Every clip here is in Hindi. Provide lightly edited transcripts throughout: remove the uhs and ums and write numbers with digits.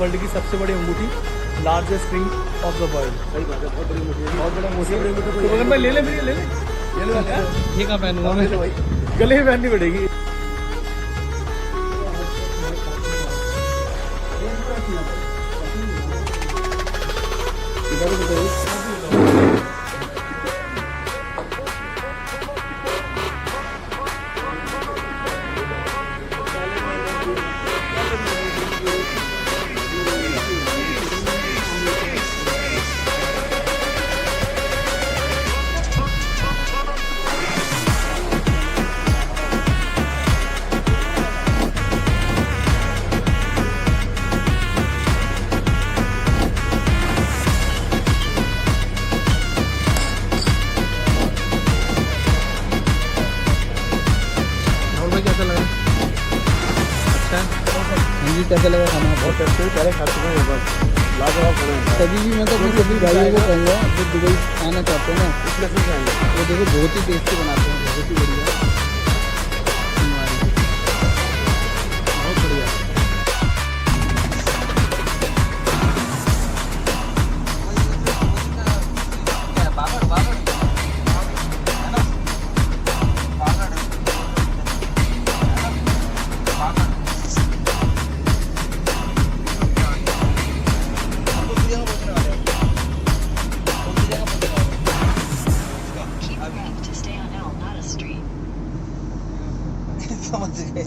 वर्ल्ड की सबसे बड़ी अंगूठी, largest ring of the world. सही बात है, बहुत बड़ी अंगूठी है, बहुत बड़ा अंगूठी है। मैं ले ले मेरी ले ले ये ले ये कहाँ पहनूंगा मैं? गले में पहननी पड़ेगी। कैसा लगा खाना? बहुत टेस्टी, पहले खा चुका हूँ, लाजवाब खाना है। तभी भी मैं तो अपने सभी भाइयों को कहूँगा जो दुबई आना चाहते हैं ना, इसलिए से आएंगे। वो देखो बहुत ही टेस्टी बनाते हैं, बहुत ही बढ़िया, बहुत बढ़िया। समझ गए।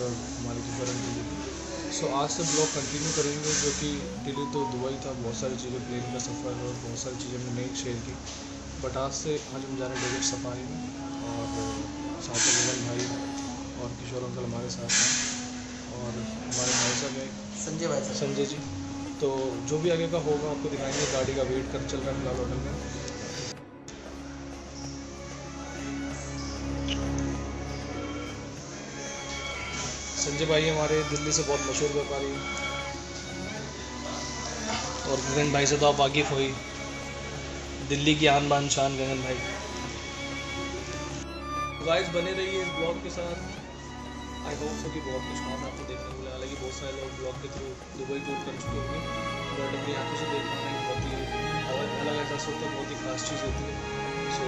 और हमारे किशोर अंकल जी की। सो आज से ब्लॉग कंटिन्यू करेंगे, जो कि दिल्ली तो दुबई था, बहुत सारी चीज़ें, प्लेन का सफ़र और बहुत सारी चीज़ें हमने नहीं शेयर की। बट आज हम जा रहे हैं डेजर्ट सफारी में, और साथ में गगन भाई और किशोर अंकल हमारे साथ हैं, और हमारे भाई साहब हैं संजय जी। तो जो भी आगे का होगा आपको दिखाएंगे। गाड़ी का वेट कर चल रहा है फिलहाल होटल में। संजय भाई हमारे दिल्ली से बहुत मशहूर व्यापारी हैं, और गगन भाई से तो आप वाकिफ़ हो ही, दिल्ली की आन बान शान गगन भाई। गाइस बने रहिए इस ब्लॉग के साथ। आई होप सो कि बहुत कुछ खास आपको देखने को मिला। हालांकि बहुत सारे लोग ब्लॉग के थ्रू दुबई टूर कर चुके होंगे, बट अपनी आंखों से देख पाना बहुत ही अलग एहसास होता है, बहुत ही खास चीज़ होती है। सो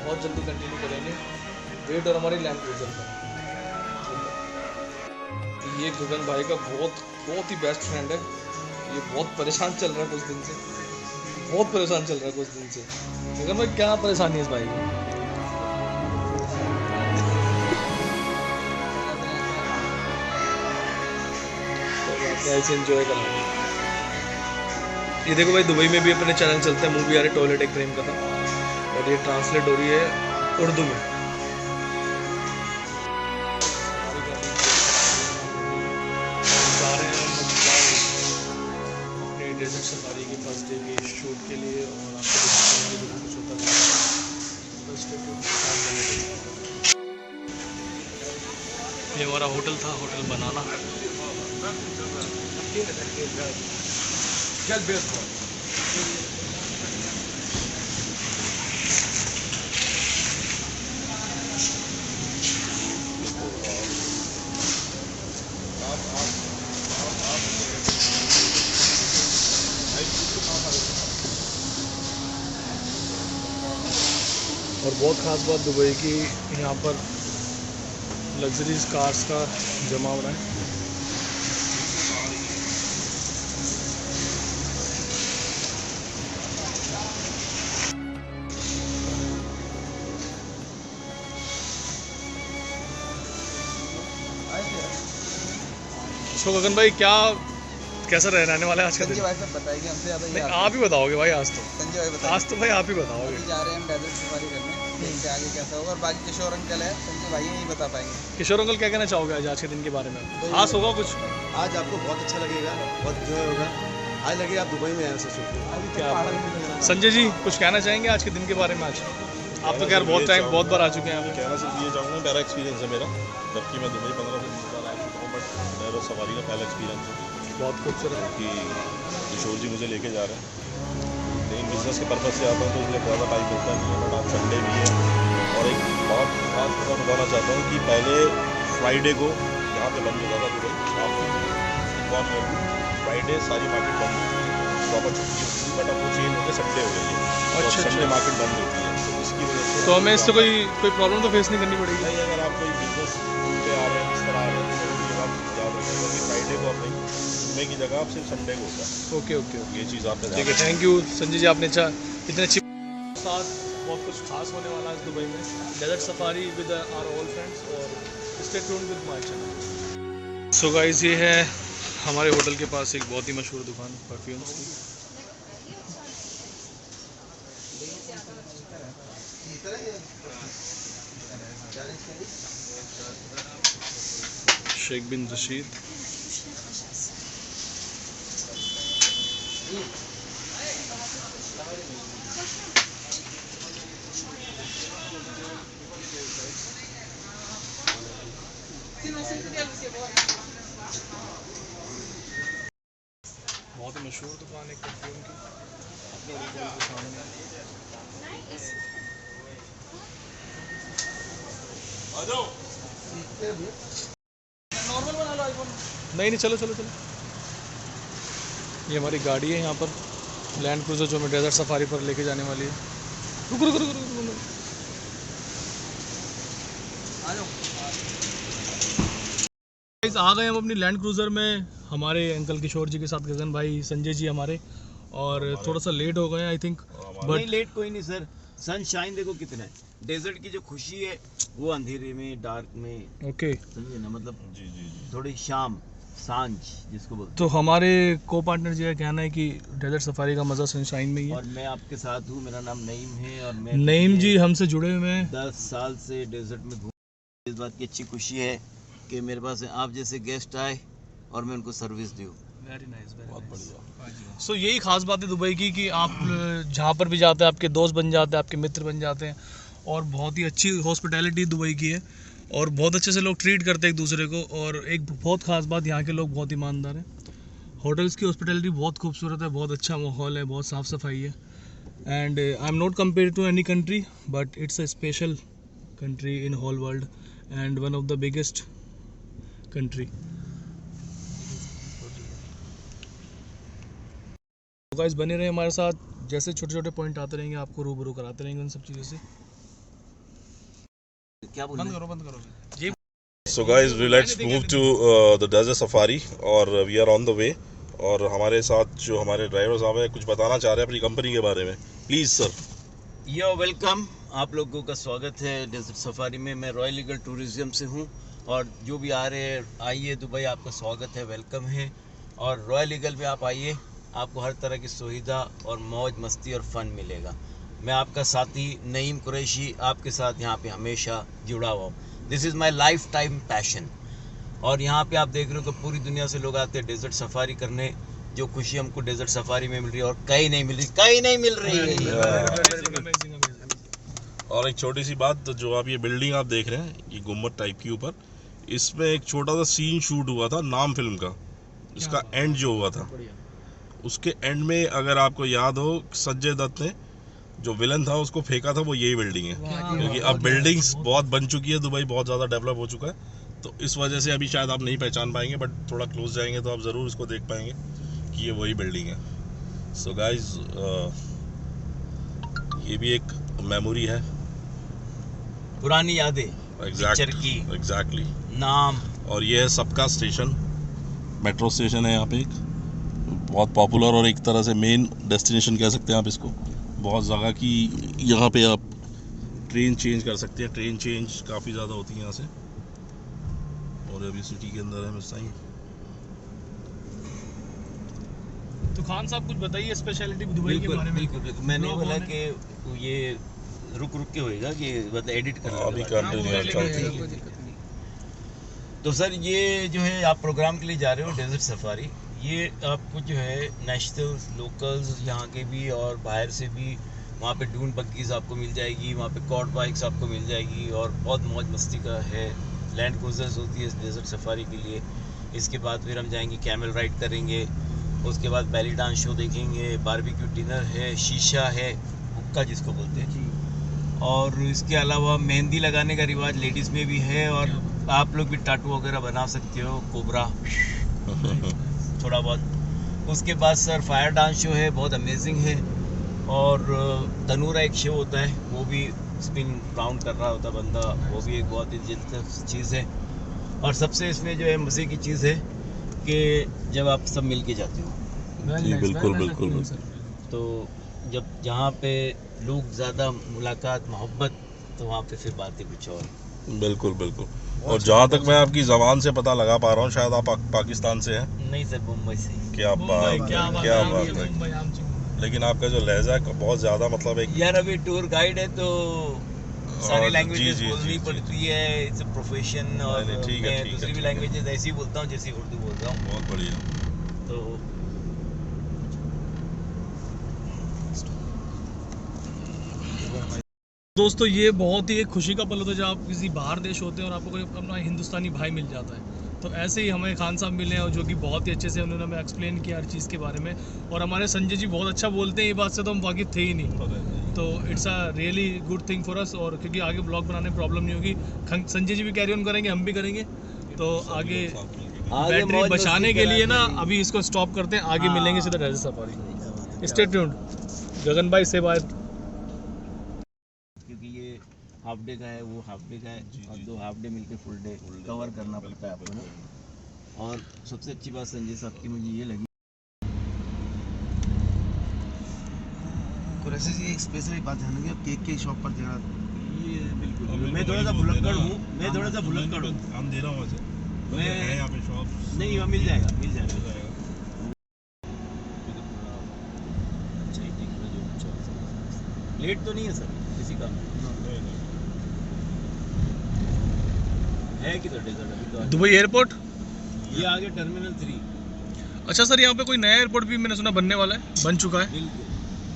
बहुत जल्दी कंटिन्यू करेंगे। वेट और हमारी लैंड क्रूजर का। ये गगन भाई का बहुत ही बेस्ट फ्रेंड है। ये बहुत परेशान चल रहा है कुछ दिन से, बहुत परेशान चल रहा है कुछ दिन से। गगन भाई क्या परेशानी है इस भाई को? ऐसे एंजॉय करना। ये देखो भाई, दुबई में भी अपने चैनल चलते हैं, मूवी आ रही टॉयलेट एक प्रेम कथा, और ये ट्रांसलेट हो रही है उर्दू में। अपने डेजर्ट सफारी की फर्स्ट डे की शूट के लिए, और आपको दिखाएंगे जो कुछ होता है। ये हमारा होटल था, होटल बनाना। और बहुत ख़ास बात दुबई की, यहाँ पर लग्जरीज कार्स का जमावड़ा है। तो गगन भाई कैसा रहने वाला है आज का दिन? संजय भाई सब बताएंगे हमसे ज़्यादा। नहीं, आप ही बताओगे भाई आज तो। संजय भाई बताएंगे। आज तो भाई आप ही बताओगे। अभी जा रहे हैं हम डेजर्ट सफारी करने, देखते हैं आगे कैसा होगा। और बाकी किशोर अंकल है, संजय भाई यही बता पाएंगे। किशोर अंकल क्या कहना चाहोगे आज के दिन के बारे में? खास होगा कुछ? आज आपको बहुत अच्छा लगेगा, बहुत इंजॉय होगा। आज लगे आप दुबई में ऐसे सोचते। क्या संजय जी कुछ कहना चाहेंगे आज के दिन के बारे में? आज आप तो खैर बहुत बार आ चुके हैं। आप कहना सिर्फ ये चाहूँगा, पहला एक्सपीरियंस है मेरा, जबकि मैं दुबई 15 से 20 बार आ चुका हूँ, बट डेजर्ट सफारी का पहला एक्सपीरियंस है। बहुत खूबसूरत कि किशोर जी मुझे लेके जा रहे हैं, लेकिन बिजनेस के पर्पज़ से आता हूँ तो इसलिए ज़्यादा टाइम मिलता नहीं है। बट आज संडे भी है, और एक बहुत खास बात बताना चाहता हूँ कि पहले फ्राइडे को यहाँ पे बंद होता था दुबई शाम को, फ्राइडे सारी मार्केट बंद होती है, प्रॉपर छुट्टी होती थी। बट अब वो चेंज होकर संडे हो गई है, अच्छा, संडे मार्केट बंद होती है। तो इसकी वजह से तो हमें इससे कोई प्रॉब्लम तो फेस नहीं करनी पड़ेगी? नहीं, अगर आप कोई बिजनेस पे आ रहे हैं, किस तरह आ रहे हैं, तो ये बात याद रखिएगा कि फ्राइडे को आप नहीं, जुम्मे की जगह आप सिर्फ संडे को होता है। ओके ओके ओके, ये चीज़ आपने ठीक है। थैंक यू संजय जी, आपने इतने अच्छी साथ बहुत कुछ खास होने वाला है दुबई में। Desert safari with our all friends, और stay tuned with my channel. So guys, ये है हमारे होटल के पास एक बहुत ही मशहूर दुकान परफ्यूम्स की। शेख बिन रशीद। बहुत ही मशहूर दुकान है परफ्यूम की, अपने होटल के सामने। नहीं, चलो। ये हमारी गाड़ी है यहाँ पर, लैंड क्रूजर, जो हमें डेजर्ट सफारी पर लेके जाने वाली है। रुको। आ गए हम अपनी लैंड क्रूजर में, हमारे अंकल किशोर जी के साथ, गगन भाई, संजय जी हमारे, और थोड़ा सा लेट हो गए आई थिंक। बट लेट कोई नहीं सर, सनशाइन देखो कितना है। डेजर्ट की जो खुशी है वो अंधेरे में, डार्क में, ओके। समझे ना, मतलब जी जी जी। थोड़ी शाम, सांझ जिसको बोलते तो हमारे को पार्टनर जी का कहना है कि डेजर्ट सफारी का मज़ा सनशाइन में ही हैं। है। और मैं आपके साथ हूँ, मेरा नाम नईम है और मैं नईम जी पिछले हमसे जुड़े हुए हैं। 10 साल से डेजर्ट में घूम। इस बात की अच्छी खुशी है कि मेरे पास आप जैसे गेस्ट आए और मैं उनको सर्विस दूँ। वेरी नाइस, बहुत बढ़िया। सो यही खास बात है दुबई की कि आप जहाँ पर भी जाते हैं आपके दोस्त बन जाते हैं, आपके मित्र बन जाते हैं, और बहुत ही अच्छी हॉस्पिटैलिटी दुबई की है और बहुत अच्छे से लोग ट्रीट करते हैं एक दूसरे को। और एक बहुत खास बात, यहाँ के लोग बहुत ईमानदार हैं। होटल्स की हॉस्पिटैलिटी बहुत खूबसूरत है, बहुत अच्छा माहौल है, बहुत साफ़ सफाई है। And I am not compare to any country, but it's a special country in whole world and one of the biggest country. तो गाइस बने रहे हमारे साथ, जैसे छोटे छोटे पॉइंट आते रहेंगे आपको रूबरू कराते रहेंगे उन सब चीज़ों से। क्या बोल रहे हैं? बंद करो जी। So guys let's move to the desert safari और we are on the way. और हमारे साथ जो हमारे ड्राइवर साहब हैं कुछ बताना चाह रहे हैं अपनी कंपनी के बारे में। Please sir. यो वेलकम, आप लोगों का स्वागत है डेजर्ट सफारी में। मैं रॉयल ईगल टूरिज्म से हूँ और जो भी आ रहे हैं आइए दुबई, आपका स्वागत है, वेलकम है। और रॉयल ईगल पे आप आइए, आपको हर तरह की सुविधा और मौज मस्ती और फन मिलेगा। मैं आपका साथी नईम कुरैशी आपके साथ यहाँ पे हमेशा जुड़ा हुआ हूँ। This is my life time passion. और यहाँ पे आप देख रहे हो कि पूरी दुनिया से लोग आते हैं डेजर्ट सफारी करने। जो खुशी हमको डेजर्ट सफारी में मिल रही है और कहीं नहीं मिल रही, कहीं नहीं मिल रही है। और एक छोटी सी बात, तो जो आप ये बिल्डिंग आप देख रहे हैं ये गुम्बद टाइप के ऊपर, इसमें एक छोटा सा सीन शूट हुआ था नाम फिल्म का। इसका एंड जो हुआ था, उसके एंड में अगर आपको याद हो संजय दत्त ने जो विलन था उसको फेंका था, वो यही बिल्डिंग है। क्योंकि अब बिल्डिंग्स बहुत बन चुकी है, दुबई बहुत ज़्यादा डेवलप हो चुका है, तो इस वजह से अभी शायद आप नहीं पहचान पाएंगे, बट थोड़ा क्लोज जाएंगे तो आप ज़रूर इसको देख पाएंगे कि ये वही बिल्डिंग है। सो गाइस ये भी एक मेमोरी है, पुरानी यादें, पिक्चर की एग्जैक्टली नाम। और ये है सबका स्टेशन, मेट्रो स्टेशन है यहाँ पे एक बहुत पॉपुलर और एक तरह से मेन डेस्टिनेशन कह सकते हैं आप इसको। बहुत जगह की यहाँ पे आप ट्रेन चेंज कर सकते हैं, ट्रेन चेंज काफ़ी ज़्यादा होती है यहाँ से। और अभी सिटी के अंदर है मिस टाइम। तो खान साहब कुछ बताइए स्पेशलिटी दुबई के बिल्कुल बारे में। बिल्कुल, मैंने बोला कि ये रुक रुक के होएगा कि मतलब एडिट कर अभी लेंगे। तो सर ये जो है आप प्रोग्राम के लिए जा रहे हो डेजर्ट सफारी, ये आपको जो है नेशनल लोकल्स यहाँ के भी और बाहर से भी, वहाँ पे डून बग्गीज़ आपको मिल जाएगी, वहाँ पे कॉट बाइक्स आपको मिल जाएगी और बहुत मौज मस्ती का है। लैंड क्रूजर्स होती है डेजर्ट सफारी के लिए। इसके बाद फिर हम जाएंगे कैमल राइड करेंगे, उसके बाद बैली डांस शो देखेंगे, बारबेक्यू डिनर है, शीशा है, हुक्का जिसको बोलते हैं, और इसके अलावा मेहंदी लगाने का रिवाज लेडीज़ में भी है और आप लोग भी टाटू वगैरह बना सकते हो, कोबरा थोड़ा बहुत। उसके बाद सर फायर डांस शो है, बहुत अमेजिंग है। और तनूरा एक शो होता है, वो भी स्पिन राउंड कर रहा होता बंदा, वो भी एक बहुत ही दिलचस्प चीज़ है। और सबसे इसमें जो है मज़े की चीज़ है कि जब आप सब मिल के जाते हो, जी बिल्कुल बिल्कुल। तो जब जहाँ पे लोग ज़्यादा मुलाकात मोहब्बत, तो वहाँ पे फिर बातें कुछ और। बिल्कुल बिल्कुल। और जहाँ तक मैं आपकी ज़बान से पता लगा पा रहा हूँ, शायद आप पाकिस्तान से हैं। नहीं सर, मुंबई से। क्या बात है, क्या बात है। लेकिन आपका जो लहजा है बहुत ज़्यादा, मतलब एक यार अभी टूर गाइड है तो सारी लैंग्वेजेस जी, बोलनी जी, पड़ती है, इट्स अ प्रोफेशन। और नहीं, ठीक है, मैं ठीक है, दूसरी भी ठीक है। लैंग्वेजेस ऐसी ही बोलता हूँ जैसी उर्दू बोलता हूँ। बहुत बढ़िया। तो दोस्तों ये बहुत ही एक खुशी का पल होता है जब आप किसी बाहर देश होते हैं और आपको कोई अपना हिंदुस्तानी भाई मिल जाता है। तो ऐसे ही हमें खान साहब मिले हैं जो कि बहुत ही अच्छे से उन्होंने हमें एक्सप्लेन किया हर चीज़ के बारे में। और हमारे संजय जी बहुत अच्छा बोलते हैं, ये बात से तो हम वाकिफ थे ही नहीं। तो it's a really good thing for us. और क्योंकि आगे ब्लॉग बनाने में प्रॉब्लम नहीं होगी, संजय जी भी कैरी ऑन करेंगे, हम भी करेंगे। तो आगे बैटरी मौज बचाने मस्ती के लिए ना करा अभी इसको स्टॉप करते हैं, आगे मिलेंगे सीधा desert safari. Stay tuned. Gagan भाई से बात, क्योंकि ये हाफ डे का है, वो हाफ डे का है, और दो हाफ डे मिलके फुल डे कवर करना पड़ता है आपको ना। और सबसे अच्छी बात संजय साहब की मुझे ये लगी, वैसे जी एक स्पेशल बात ध्यान रखिए, केक के शॉप पर जगह ये बिल्कुल मैं थोड़ा सा भुलक्कड़ हूँ, मैं थोड़ा सा भुलक्कड़ हूँ। काम दे रहा हूँ वहाँ से, मैं है यहाँ पे शॉप नहीं, वहाँ मिल जाएगा, मिल जाएगा। मिल जाएगा। अच्छा ही दिख रहा जो कुछ है। लेट तो नहीं है सर किसी का? नहीं नहीं है किधर डेजर्ट अभी तो? Dubai airport. ये आगे टर्मिनल 3। अच्छा सर, यहाँ पे कोई नया एयरपोर्ट भी मैंने सुना बनने वाला है, बन चुका है? बिल्कुल,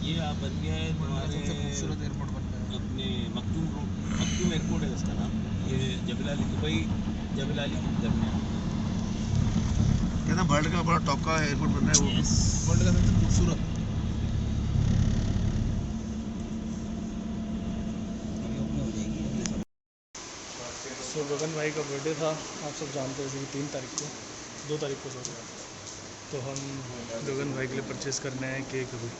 ये आप बन गया है तुम्हारे सबसे खूबसूरत एयरपोर्ट बन गया है। अपने मखदूम रोड, मखदूम एयरपोर्ट है उसका नाम। ये जबल दुबई जबल अली के दरमियान। कहना वर्ल्ड का बड़ा टॉप का एयरपोर्ट बन रहा है वो, Yes. वर्ल्ड का सबसे खूबसूरत। सो गगन भाई का बर्थडे था, आप सब जानते हैं, जैसे कि 3 तारीख को, 2 तारीख को सॉरी। तो हम गगन भाई के लिए परचेज़ करने आए केक अभी।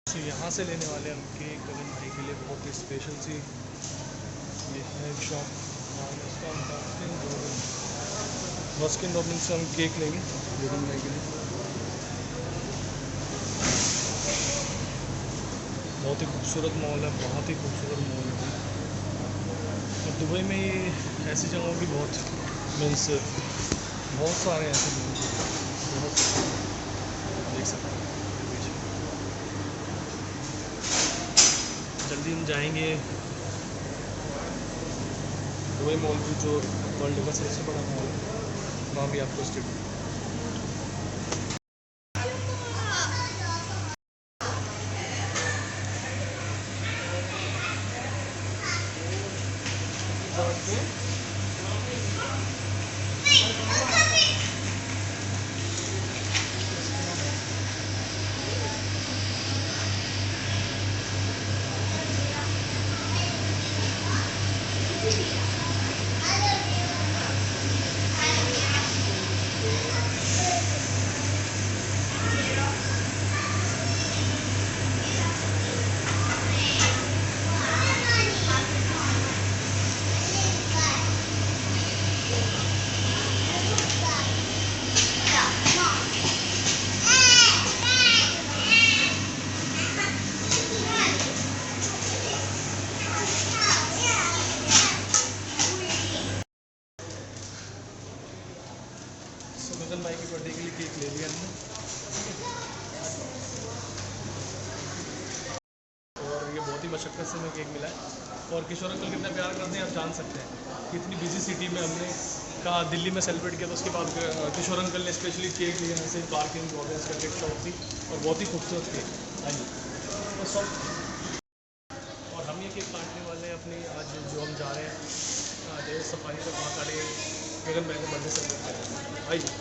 तो यहाँ से लेने वाले हम केक गगन भाई के लिए बहुत ही स्पेशल सी। ये है एक शॉप, नाम है इसका बास्किन रॉबिन्स से हम केक लेंगे गगन भाई के लिए। बहुत ही खूबसूरत मॉल है, बहुत ही खूबसूरत मॉल है। और दुबई में ये ऐसी जगहों की बहुत मीन्स बहुत सारे ऐसे बहुत देख सकते हैं। जल्दी हम जाएंगे दुबई मॉल भी, जो वर्ल्ड का सबसे बड़ा मॉल है, वहाँ भी आपको स्टेट गगन भाई के बर्थडे के लिए केक ले लिया हमने। और ये बहुत ही मशक्क़त से हमें केक मिला है। और किशोर अंकल कितना प्यार करते हैं आप जान सकते हैं कि इतनी बिजी सिटी में हमने कहा दिल्ली में सेलिब्रेट किया, तो उसके बाद किशोर अंकल ने स्पेशली केक लिया यहाँ से, पार्किंग वॉगन्स का केक शॉप थी और बहुत ही खूबसूरत केक। आइए तो सब, और हम ये केक काटने वाले हैं अपनी आज जो हम जा रहे हैं डेजर्ट सफारी पे, वहाँ काटे गगन भाई को बर्थडे सेलिब्रेट करें। आइए।